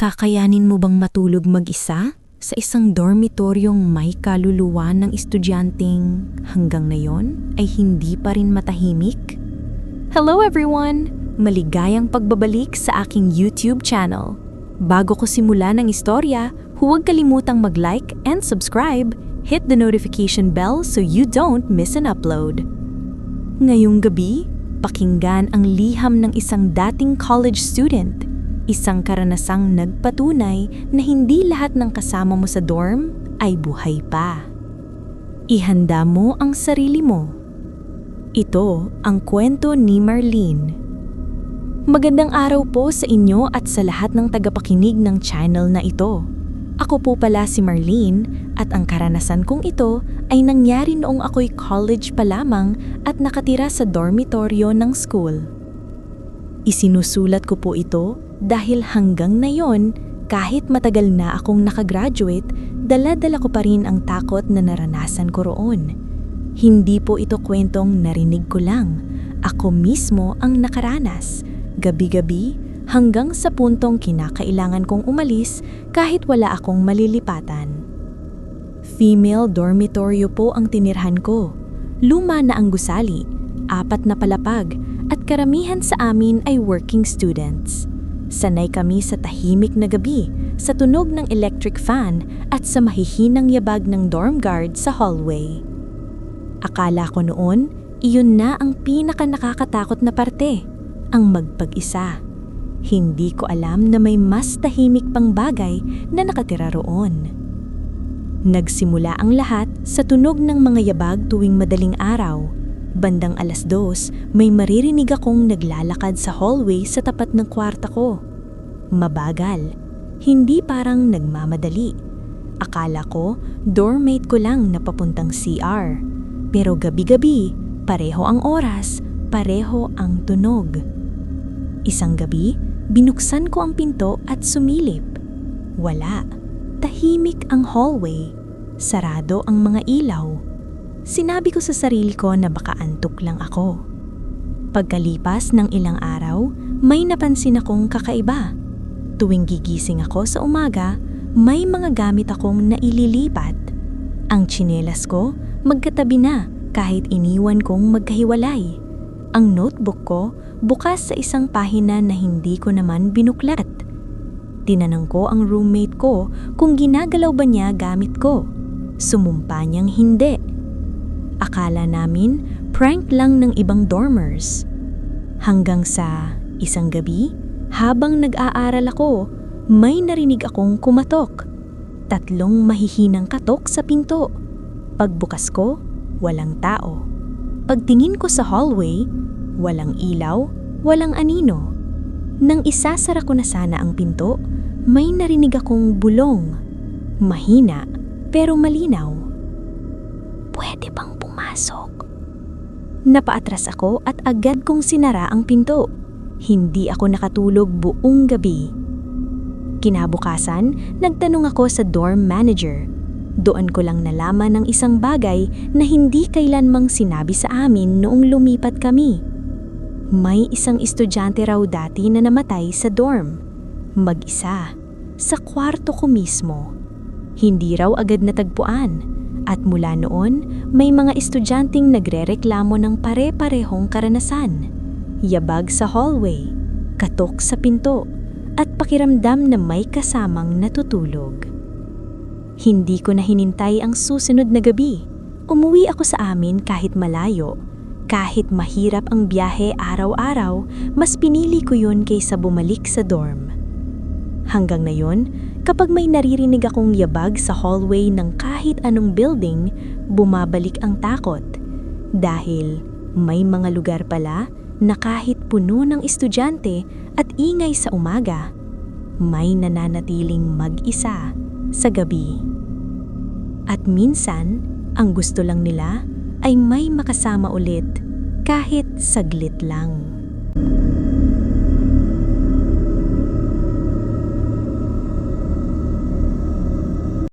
Kakayanin mo bang matulog mag-isa sa isang dormitoryong may kaluluwa ng estudyanteng hanggang ngayon ay hindi pa rin matahimik? Hello everyone! Maligayang pagbabalik sa aking YouTube channel. Bago ko simulan ang istorya, huwag kalimutang mag-like and subscribe. Hit the notification bell so you don't miss an upload. Ngayong gabi, pakinggan ang liham ng isang dating college student. Isang karanasang nagpatunay na hindi lahat ng kasama mo sa dorm ay buhay pa. Ihanda mo ang sarili mo. Ito ang kwento ni Marlene. Magandang araw po sa inyo at sa lahat ng tagapakinig ng channel na ito. Ako po pala si Marlene at ang karanasan kong ito ay nangyari noong ako'y college pa lamang at nakatira sa dormitoryo ng school. Isinusulat ko po ito dahil hanggang ngayon, kahit matagal na akong nakagraduate, dala-dala ko pa rin ang takot na naranasan ko roon. Hindi po ito kwentong narinig ko lang. Ako mismo ang nakaranas, gabi-gabi, hanggang sa puntong kinakailangan kong umalis kahit wala akong malilipatan. Female dormitoryo po ang tinirhan ko. Luma na ang gusali, 4 na palapag, at karamihan sa amin ay working students. Sanay kami sa tahimik na gabi, sa tunog ng electric fan at sa mahihinang yabag ng dorm guard sa hallway. Akala ko noon, iyon na ang pinaka nakakatakot na parte, ang magpag-isa. Hindi ko alam na may mas tahimik pang bagay na nakatira roon. Nagsimula ang lahat sa tunog ng mga yabag tuwing madaling araw. Bandang 2:00, may maririnig akong naglalakad sa hallway sa tapat ng kwarta ko. Mabagal, hindi parang nagmamadali. Akala ko, dormmate ko lang na papuntang CR. Pero gabi-gabi, pareho ang oras, pareho ang tunog. Isang gabi, binuksan ko ang pinto at sumilip. Wala. Tahimik ang hallway. Sarado ang mga ilaw. Sinabi ko sa sarili ko na baka antok lang ako. Pagkalipas ng ilang araw, may napansin akong kakaiba. Tuwing gigising ako sa umaga, may mga gamit akong naililipat. Ang tsinelas ko, magkatabi na kahit iniwan kong magkahiwalay. Ang notebook ko, bukas sa isang pahina na hindi ko naman binuklat. Tinanong ko ang roommate ko kung ginagalaw ba niya gamit ko. Sumumpa niyang hindi. Akala namin prank lang ng ibang dormers. Hanggang sa isang gabi, habang nag-aaral ako, may narinig akong kumatok. 3 mahihinang katok sa pinto. Pagbukas ko, walang tao. Pagtingin ko sa hallway, walang ilaw, walang anino. Nang isasara ko na sana ang pinto, may narinig akong bulong. Mahina, pero malinaw. Pwede bang pumasok? Napaatras ako at agad kong sinara ang pinto. Hindi ako nakatulog buong gabi. Kinabukasan, nagtanong ako sa dorm manager. Doon ko lang nalaman ng isang bagay na hindi kailanmang sinabi sa amin noong lumipat kami. May isang estudyante raw dati na namatay sa dorm. Mag-isa. Sa kwarto ko mismo. Hindi raw agad natagpuan. At mula noon, may mga estudyanteng nagrereklamo ng pare-parehong karanasan. Yabag sa hallway, katok sa pinto, at pakiramdam na may kasamang natutulog. Hindi ko na hinintay ang susunod na gabi. Umuwi ako sa amin kahit malayo. Kahit mahirap ang biyahe araw-araw, mas pinili ko yun kaysa bumalik sa dorm. Hanggang ngayon, kapag may naririnig akong yabag sa hallway ng kahit anong building, bumabalik ang takot. Dahil may mga lugar pala na kahit puno ng estudyante at ingay sa umaga, may nananatiling mag-isa sa gabi. At minsan, ang gusto lang nila ay may makasama ulit kahit saglit lang.